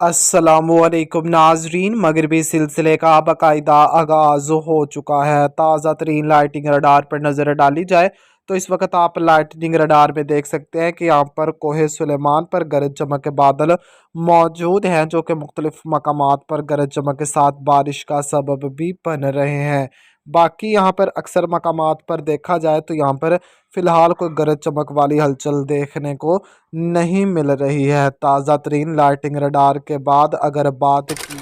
अस्सलामुअलैकुम नाजरीन, मगरबी सिलसिले का बाकायदा आगाज़ हो चुका है। ताज़ा तरीन लाइटिंग रडार पर नज़र डाली जाए तो इस वक्त आप लाइटिंग रडार में देख सकते हैं कि यहाँ पर कोहे सुलेमान पर गरज चमक के बादल मौजूद हैं, जो कि मुख्तलिफ मकामात पर गरज चमक के साथ बारिश का सबब भी बन रहे हैं। बाकी यहाँ पर अक्सर मकामात पर देखा जाए तो यहाँ पर फ़िलहाल कोई गरज चमक वाली हलचल देखने को नहीं मिल रही है। ताज़ा तरीन लाइटिंग रडार के बाद अगर बात की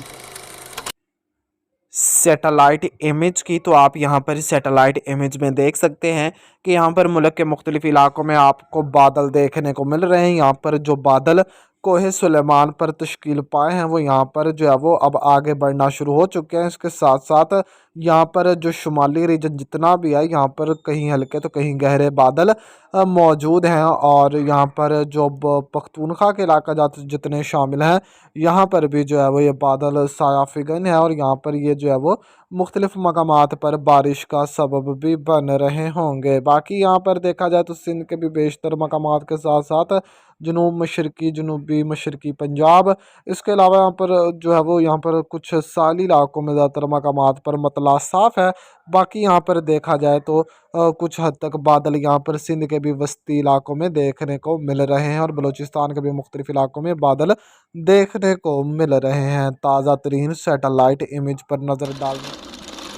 सैटेलाइट इमेज की, तो आप यहाँ पर सैटेलाइट इमेज में देख सकते हैं कि यहाँ पर मुल्क के मुख्तलिफ इलाकों में आपको बादल देखने को मिल रहे हैं। यहाँ पर जो बादल कोहे सुलेमान पर तश्कील पाए हैं वो यहाँ पर जो है वो अब आगे बढ़ना शुरू हो चुके हैं। इसके साथ साथ यहाँ पर जो शुमाली रीजन जितना भी है, यहाँ पर कहीं हल्के तो कहीं गहरे बादल मौजूद हैं। और यहाँ पर जो पख्तूनख्वा के इलाका जाते जितने शामिल हैं, यहाँ पर भी जो है वो ये बादल साया फिगन है और यहाँ पर ये जो है वो मुख्तलिफ मकामात पर बारिश का सबब भी बन रहे होंगे। बाकी यहाँ पर देखा जाए तो सिंध के भी बेशतर मकामात के साथ साथ जनूब मशरकी जनूबी मशरकी पंजाब, इसके अलावा यहाँ पर जो है वो यहाँ पर कुछ साली इलाकों में ज़्यादातर मकामात पर मतला साफ़ है। बाकी यहाँ पर देखा जाए तो कुछ हद तक बादल यहाँ पर सिंध के भी वस्ती इलाकों में देखने को मिल रहे हैं और बलूचिस्तान के भी मुख्तलिफ इलाकों में बादल देखने को मिल रहे हैं। ताज़ा तरीन सैटेलाइट इमेज पर नज़र डाल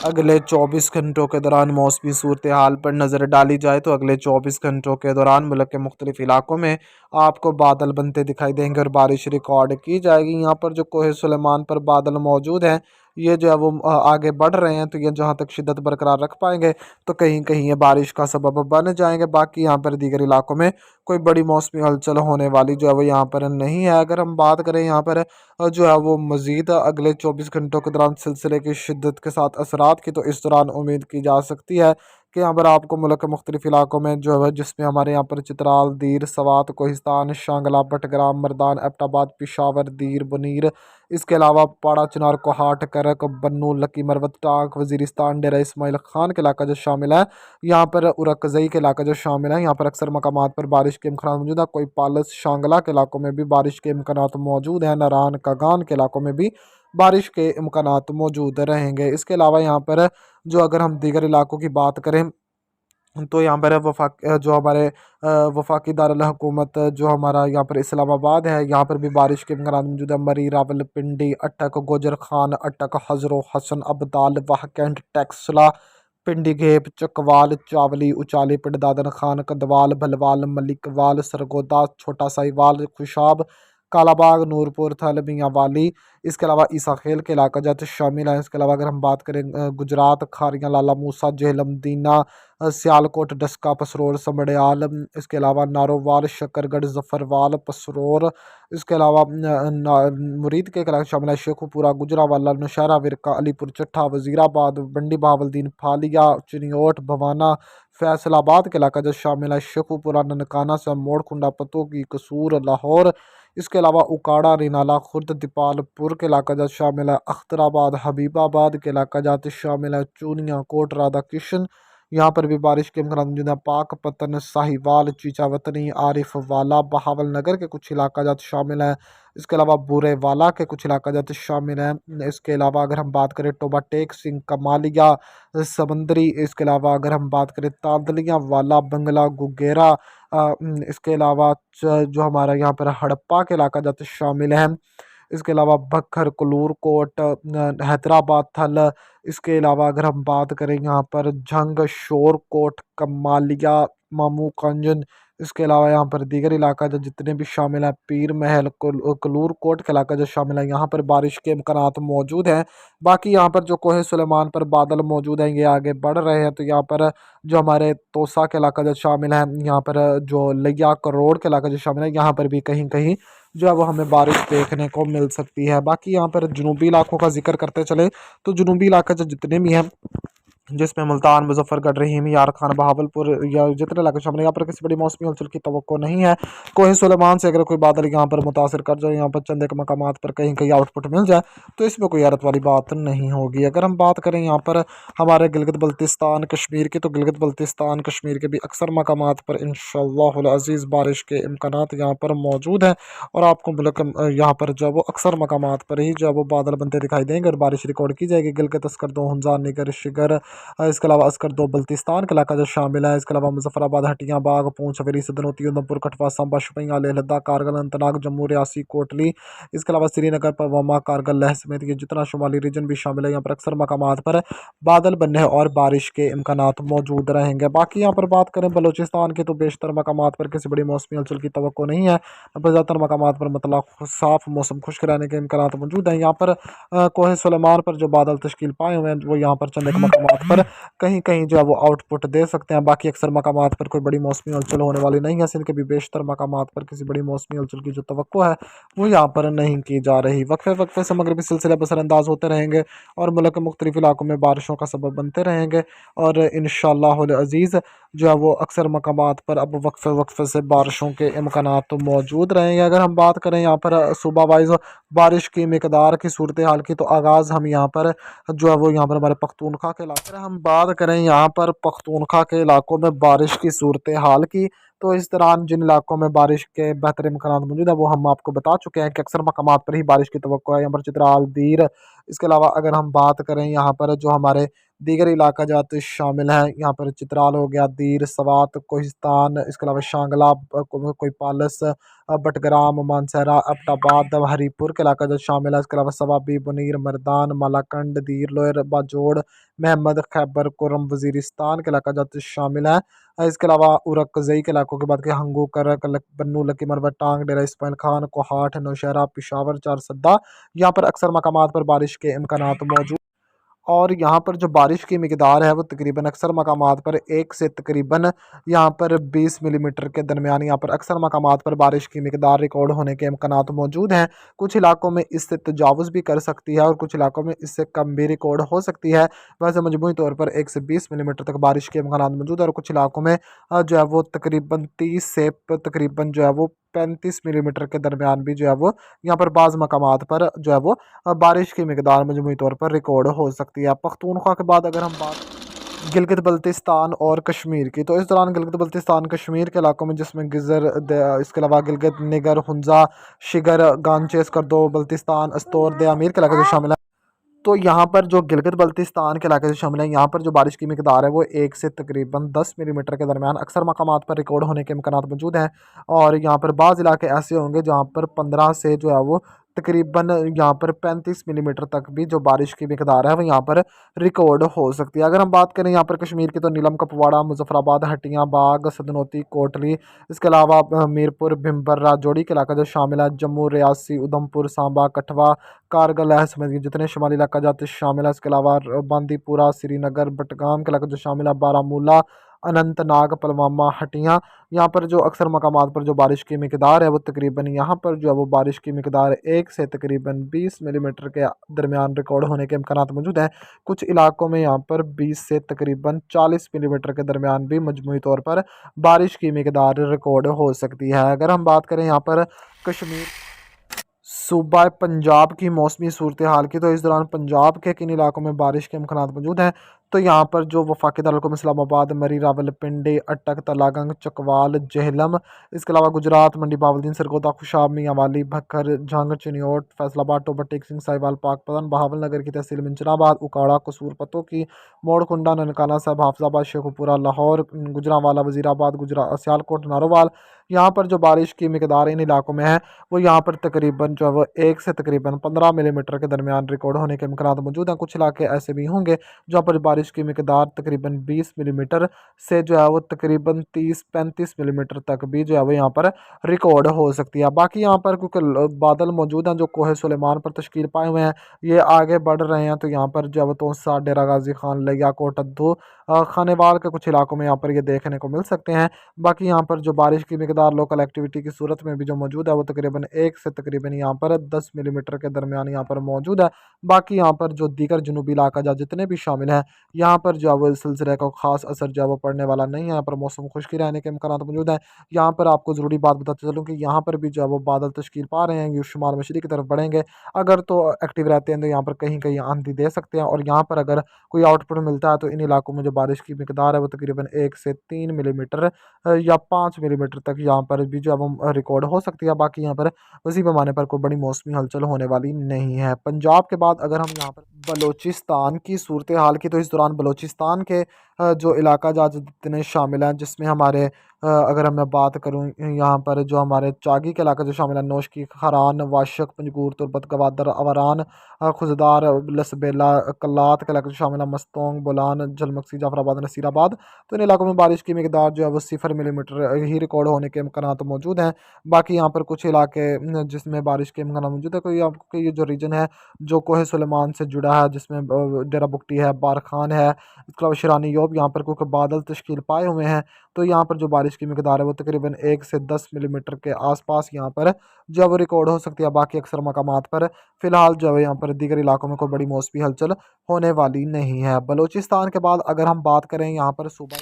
अगले 24 घंटों के दौरान मौसमी सूरत हाल पर नज़र डाली जाए तो अगले 24 घंटों के दौरान मुल्क के मुख्तलिफ इलाकों में आपको बादल बनते दिखाई देंगे और बारिश रिकॉर्ड की जाएगी। यहाँ पर जो कोहे सुलेमान पर बादल मौजूद हैं, ये जो है वो आगे बढ़ रहे हैं, तो ये जहाँ तक शिद्दत बरकरार रख पाएंगे तो कहीं कहीं ये बारिश का सबब बन जाएंगे। बाकी यहाँ पर दीगर इलाकों में कोई बड़ी मौसमी हलचल होने वाली जो है वो यहाँ पर नहीं है। अगर हम बात करें यहाँ पर जो है वो मज़ीद अगले 24 घंटों के दौरान सिलसिले की शिद्दत के साथ असरात की, तो इस दौरान उम्मीद की जा सकती है कि यहाँ पर आपको मुल्क के मुख्तलिफ इलाकों में जो है जिसमें हमारे यहाँ पर चित्राल, दीर, सवात, कोहिस्तान, शांगला, बटग्राम, मरदान, एबटाबाद, पिशावर, दीर, बुनीर, इसके अलावा पाड़ा, चिनार, कोहाट, करक, बन्नू, लकी, मरवत, टांग, वजीरिस्तान, डेरा इस्माइल खान के इलाका जो शामिल है, यहाँ पर उरकजई के इलाका जो शामिल है, यहाँ पर अक्सर मकामात पर बारिश के इम्कान मौजूद है। कोई पालस, शांगला के इलाकों में भी बारिश के इम्कान मौजूद हैं। नारान, कागान के इलाकों में भी बारिश के इम्कान मौजूद रहेंगे। इसके अलावा यहाँ पर जो अगर हम दीगर इलाकों की बात करें तो यहाँ पर जो हमारे वफाकी दारुल हुकूमत जो हमारा यहाँ पर इस्लामाबाद है, यहाँ पर भी बारिश के इम्कान मौजूद है। मरी, रावलपिंडी, अटक, गोजर खान, अटक, हजरो हसन, अब्दाल, वाहकंड, टेक्सला, पिंडी घेप, चकवाल, चावली, उचाली, पिंड, दादन खान, कदवाल, भलवाल, मलिकवाल, सरगोदा, छोटा साहिवाल, खुशाब, कालाबाग, नूरपुर, थल, मियाँ वाली, इसके अलावा ईसा खेल के इलाका जाते शामिल हैं। इसके अलावा अगर हम बात करें गुजरात, खारियाँ, लाला मूसा, जेहलम, दीना, सियालकोट, डस्का, पसरोर, समड़याल, इसके अलावा नारोवाल, शकरगढ़, जफरवाल, पसरोर, इसके अलावा मुरीद के इलाका शामिल है। शेखुपुरा, गुजरावाला, नौशहरा, विरका, अलीपुर, चट्ठा, वजीराबाद, बंडी बहावलदीन, फालिया, चिनियोट, भवाना, फैसलाबाद के इलाका जो शामिल है। शेखुपुरा, ननकाना, मोड़, खुंडा, पतोगी, कसूर, लाहौर, इसके अलावा उकाड़ा, रिनाला, खुर्द, दीपालपुर के इलाका जात शामिल है। अख्तराबाद, हबीबाबाद के इलाका जात शामिल है। चूनिया, कोट, राधा किशन, यहाँ पर भी बारिश के इम्कान मौजूद है। पाक पतन, साहिवाल, चीचावतनी, आरिफ वाला, बहावल नगर के कुछ इलाका जात शामिल हैं। इसके अलावा बुरे वाला के कुछ इलाका जात शामिल हैं। इसके अलावा अगर हम बात करें टोबा टेक सिंह, कमालिया, समंदरी, इसके अलावा अगर हम बात करें तांदलिया वाला, बंगला, गुगेरा, इसके अलावा जो हमारा यहाँ पर हड़प्पा के इलाका जाते शामिल हैं। इसके अलावा बखर, कलूर कोट, हैदराबाद, थल, इसके अलावा अगर हम बात करें यहाँ पर झंग, शोर कोट, कमालिया, मामू कंजन, इसके अलावा यहाँ पर दीगर इलाका जो जितने भी शामिल हैं, पीर महल, कलूर कोट के इलाका जो शामिल है, यहाँ पर बारिश के इम्कान मौजूद हैं। बाकी यहाँ पर जो कोहे सुलेमान पर बादल मौजूद हैं, ये आगे बढ़ रहे हैं, तो यहाँ पर जो हमारे तोसा के इलाका जो शामिल है, यहाँ पर जो लिया करोड़ के इलाका जो शामिल है, यहाँ पर भी कहीं कहीं जो है वो हमें बारिश देखने को मिल सकती है। बाकी यहाँ पर जनूबी इलाकों का जिक्र करते चले तो जनूबी इलाके जो जितने भी हैं जिसमें मुल्तान, मुजफ्फरगढ़, रहीम, यार खान, बहावलपुर या जितने इलाके शामिल हैं, यहाँ पर किसी बड़ी मौसमी हलचल की तवक्को नहीं है। कोहे सुलेमान से अगर कोई बादल यहाँ पर मुतासर कर जाए, यहाँ पर चंद एक मकामात पर कहीं कहीं आउटपुट मिल जाए, तो इसमें कोई हैरत वाली बात नहीं होगी। अगर हम बात करें यहाँ पर हमारे गिलगित बल्तिस्तान कश्मीर की, तो गिलगित बल्तिस्तान कश्मीर के भी अक्सर मकामात पर इंशाअल्लाह अज़ीज़ बारिश के इम्कानात यहाँ पर मौजूद हैं। और आपको मुल्क यहाँ पर जो है वो अक्सर मकामात पर ही जो है वो बादल बनते दिखाई देंगे और बारिश रिकॉर्ड की जाएगी। गिलगित, अस्करदो, हुंजा, निगर, शिगर, इसके अलावा अस्करदो बल्तिस्तान का इलाका जो शामिल है। इसके अलावा मुजफ्फराबाद, हटियाँ, बाग, पूंछ, हवेली, सदनोती, उधमपुर, कठवा, सांबा, शोपियां, लेह लद्दाख, कारगिल, अनंतनाग, जम्मू, रियासी, कोटली, इसके अलावा श्रीनगर, पुलवामा, कारगिल, लेह समेत ये जितना शुमाली रीजन भी शामिल है, यहाँ पर अक्सर मकामात पर बादल बनने और बारिश के इम्कानात मौजूद रहेंगे। बाकी यहाँ पर बात करें बलोचिस्तान की, तो बेशतर मकामात पर किसी बड़ी मौसमी हलचल की तवक्को नहीं है। यहाँ पर ज़्यादातर मकामात पर मतलब साफ मौसम, खुश्क रहने के इम्कानात मौजूद हैं। यहाँ पर कोहे सुलेमान पर जो बादल तश्कील पाए हुए हैं, वो यहाँ पर चंद एक मकामात पर कहीं कहीं जो है वो आउटपुट दे सकते हैं। बाकी अक्सर मकामात पर कोई बड़ी मौसमी हलचल होने वाली नहीं है। सिंध के भी बेशतर मकामात पर किसी बड़ी मौसमी हलचल की जो तवक्को है वो यहाँ पर नहीं की जा रही। वक्फे वक्फे से मगरबी सिलसिले बसरअंदाज होते रहेंगे और मुल्क के मुख्तलिफ इलाकों में बारिशों का सबब बनते रहेंगे। और इंशाअल्लाह अज़ीज़ जो है वो अक्सर मकामात पर अब वक्फे वक्फे से बारिशों के इम्कानात तो मौजूद रहेंगे। अगर हम बात करें यहाँ पर सूबा वाइज बारिश की मकदार की सूरत हाल की, तो आगाज़ हम यहाँ पर जो है वो यहाँ पर हमारे पख्तूनख्वा के इलाके, अगर हम बात करें यहाँ पर पख्तूनख्वा के इलाकों में बारिश की सूरत हाल की, तो इस दौरान जिन इलाकों में बारिश के बेहतर इम्कान मौजूद है वो हम आपको बता चुके हैं कि अक्सर मकामात पर ही बारिश की तवक्को है। यहाँ पर चित्राल, दीर, इसके अलावा अगर हम बात करें यहाँ पर जो हमारे दीगर इलाका जात शामिल हैं, यहाँ पर चित्राल हो गया, दीर, सवात, कोहिस्तान, इसके अलावा शांगला, कोई पालस, बटग्राम, मानसहरा, अब्टाबाद, हरीपुर के इलाका जो शामिल है। इसके अलावा सवाबी, बुनीर, मर्दान, मालाकंड, दीर, लोयर, बाजोड़, महमद, खैबर कुरम, वजीरिस्तान के इलाका जो शामिल है। इसके अलावा उरकजई के इलाकों की बात करें, हंगू, करक, बन्नू, लकी मरवा, टांग, डेरा इस्माइल खान, कोहाट, नौशहरा, पिशावर, चारसद्दा, यहाँ पर अक्सर मकामात पर बारिश के इम्कानात मौजूद। और यहाँ पर जो बारिश की मिकदार है वो तकरीबन अक्सर मकामात पर 1 से तकरीबन यहाँ पर 20 मिलीमीटर के दरमियान यहाँ पर अक्सर मकामात पर बारिश की मिकदार रिकॉर्ड होने के इम्कानात मौजूद हैं। कुछ इलाकों में इससे तजावुज़ भी कर सकती है और कुछ इलाकों में इससे कम भी रिकॉर्ड हो सकती है। वैसे मजमूई तौर पर 1 से 20 मिलीमीटर तक बारिश के इम्कानात मौजूद है और कुछ इलाकों में जो है वो तकरीबन 30 से तकरीबन जो है वो 35 मिलीमीटर के दरमियान भी जो है वो यहाँ पर बाज़ मकामात पर जो है वो बारिश की मिकदार मजमूई तौर पर रिकॉर्ड हो सकती है। पख्तूनख्वा के बाद अगर हम बात गिलगित बल्तिस्तान और कश्मीर की, तो इस दौरान गिलगित बल्तिस्तान कश्मीर के इलाकों में जिसमें इसके अलावा गिलगित, निगर, हुंजा, शिगर, गांचे, स्कर्दो, बल्तिस्तान, अस्तोर, दयामीर के इलाके से शामिल है। तो यहाँ पर जो गिलगित बल्तिस्तान के इलाके से शामिल है, यहाँ पर जो बारिश की मिकदार है वो 1 से तकरीबन 10 मिलीमीटर के दरमियान अक्सर मकामात पर रिकॉर्ड होने के इम्कानात मौजूद हैं। और यहाँ पर बाज़ इलाके ऐसे होंगे जहाँ पर 15 से जो है वो तकरीबन यहाँ पर 35 मिलीमीटर तक भी जो बारिश की मिकदार है वो यहाँ पर रिकॉर्ड हो सकती है। अगर हम बात करें यहाँ पर कश्मीर की, तो नीलम, कुपवाड़ा, मुजफ्फराबाद, हटियाँ, बाग, सदनोती, कोटली, इसके अलावा मीरपुर, भिम्बर, राजौरी के इलाका जो शामिल है, जम्मू, रियासी, उधमपुर, सांबा, कठवा, कारगिल, समेत ये जितने शुमाली इलाका जाते शामिल है। इसके अलावा बांदीपुरा, श्रीनगर, बटगाम के इलाका जो शामिल है, बारामूला, अनंतनाग, पुलवामा, हटियाँ, यहाँ पर जो अक्सर मकामात पर जो बारिश की मिकदार है वो तकरीबन यहाँ पर जो है वो बारिश की मिकदार 1 से तकरीबन 20 मिलीमीटर के दरमियान रिकॉर्ड होने के इम्कानात मौजूद हैं। कुछ इलाकों में यहाँ पर 20 से तकरीबन 40 मिलीमीटर के दरमियान भी मजमूई तौर पर बारिश की मिकदार रिकॉर्ड हो सकती है। अगर हम बात करें यहाँ पर कश्मीर सूबा पंजाब की मौसमी सूरत हाल की, तो इस दौरान पंजाब के किन इलाकों में बारिश के इम्कानात मौजूद हैं। तो यहाँ पर जो वफाकी दारुल इस्लामाबाद, मरी, रावलपिंडी, अटक, तलागंग, चकवाल, जेहलम, इसके अलावा गुजरात, मंडी, बावलदीन, सरगोदा, खुशाब, मियांवाली, भक्खर, झंग, चिन्योट, फैसलाबाद, टोबा टेक सिंह, साहिवाल, पाकपतन, बहावल नगर की तहसील मिंचनाबाद, उकाड़ा, कसूर पतो की, मोड़कुंडा, ननकाना साहब, हाफजाबाद, शेखुपुरा, लाहौर, गुजरांवाला, वजीराबाद, सियालकोट, नारोवाल, यहाँ पर जो बारिश की मिकदार इन इलाकों में है वो यहाँ पर तकरीबन जो है वो 1 से तकरीबन 15 मिलीमीटर के दरमियान रिकॉर्ड होने के इम्कान मौजूद हैं। कुछ इलाके ऐसे भी होंगे जहाँ पर बारिश की मिकदार तकरीबन 20 मिलीमीटर से जो है वो तकरीबन 30-35 मिलीमीटर तक भी जो है वो यहाँ पर रिकॉर्ड हो सकती है। बाकी यहाँ पर क्योंकि बादल मौजूद हैं जो कोहे सुलेमान पर तश्कील पाए हुए हैं, ये आगे बढ़ रहे हैं, तो यहाँ पर जो है वो तोसा, डेरा गाजी खान, लिया, कोटद्दू, खानेवाल के कुछ इलाकों में यहाँ पर ये देखने को मिल सकते हैं। बाकी यहाँ पर जो बारिश की मिकदार लोकल एक्टिविटी की सूरत में भी जो मौजूद है वो तकरीबन 1 से तकरीबन यहाँ पर 10 मिलीमीटर के दरमियान यहाँ पर मौजूद है। बाकी यहाँ पर जो दीगर जुनूबी इलाका जहाँ जितने भी शामिल हैं, यहाँ पर जो है वो इस सिलसिले का ख़ास असर जो है वो पड़ने वाला नहीं है। यहाँ पर मौसम खुश्की रहने के इम्कानात मौजूद हैं। यहाँ पर आपको ज़रूरी बात बताते चलूँ कि यहाँ पर भी जो है वो बादल तश्कील पा रहे हैं, ये शुमाल मशरिक़ की तरफ बढ़ेंगे। अगर तो एक्टिव रहते हैं तो यहाँ पर कहीं-कहीं आंधी दे सकते हैं, और यहाँ पर अगर कोई आउटपुट मिलता है तो इन इलाकों में जो बारिश की मिकदार है वो तकरीबन 1 से 3 मिलीमीटर या 5 मिलीमीटर तक यहाँ पर भी जो है वो रिकॉर्ड हो सकती है। बाकी यहाँ पर वसी पैमाने पर कोई बड़ी मौसमी हलचल होने वाली नहीं है। पंजाब के बाद अगर हम यहाँ पर बलूचिस्तान की सूरत हाल की, तो इस दौरान बलूचिस्तान के जो इलाका जहाँ जितने शामिल हैं, जिसमें हमारे अगर मैं बात करूँ यहाँ पर जो हमारे चागी के इलाका जो शामिल है, नौशकी, खरान, वाशक, पंजगूर, तुर्बत, गवादर, अवरान, खुजदार, लसबेला, कल्लात के इलाके जो शामिल है, मस्तोंग, बोलान, जलमक्सी, जाफराबाद, नसीराबाद। तो इन इलाकों में बारिश की मिकदार जो है वो 0 मिलीमीटर ही रिकॉर्ड होने के इम्कानात मौजूद हैं। बाकी यहाँ पर कुछ इलाके जिसमें बारिश के इम्कान मौजूद है। कोई आपको ये जो रीजन है जो कोहे सुलेमान से जुड़ा है, जिसमें डेरा बुगटी है, बारखान है, इसके अलावा शिरानी योग, यहाँ पर क्योंकि बादल तश्कील पाए हुए हैं, तो यहाँ पर जो बारिश की मिकदार है वो तकरीबन 1 से 10 मिलीमीटर के आसपास यहाँ पर जो है वो रिकॉर्ड हो सकती है। बाकी अक्सर मकामात पर फ़िलहाल जो है यहाँ पर दीगर इलाकों में कोई बड़ी मौसमी हलचल होने वाली नहीं है। बलूचिस्तान के बाद अगर हम बात करें यहाँ पर सूबा,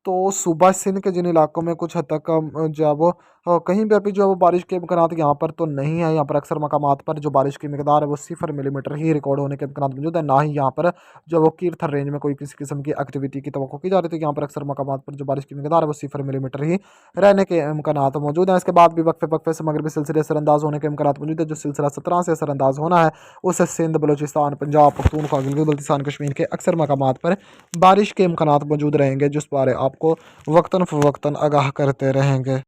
तो सूबा सिंध के जिन इलाकों में कुछ हद तक जो है वो कहीं पर भी जो है वो बारिश के इम्कानात यहाँ पर तो नहीं है। यहाँ पर अक्सर मकामात पर जो बारिश की मिकदार है वो 0 मिलीमीटर ही रिकॉर्ड होने के इम्कानात मौजूद है। ना ही यहाँ पर जो वो कीर्थर रेंज में कोई किसी किस्म की एक्टिविटी की तवक्को की जा रही थी। यहाँ पर अक्सर मकामात पर जो बारिश की मिकदार है वो 0 मिलीमीटर ही रहने के इम्कानात मौजूद हैं। इसके बाद भी वक्फे वक्फे से मगरबी सिलसिले असरअंदाज होने के इम्कानात मौजूद है। जो सिलसिला 17 से असरअंदाज होना है उससे सिंध, बलूचिस्तान, पंजाब, पख्तूनख्वा, गिलगित बल्तिस्तान, कश्मीर के अक्सर मकामात पर बारिश के इम्कानात मौजूद रहेंगे, जिस बारे आपको वक्तन फ़वक्तन आगाह करते रहेंगे।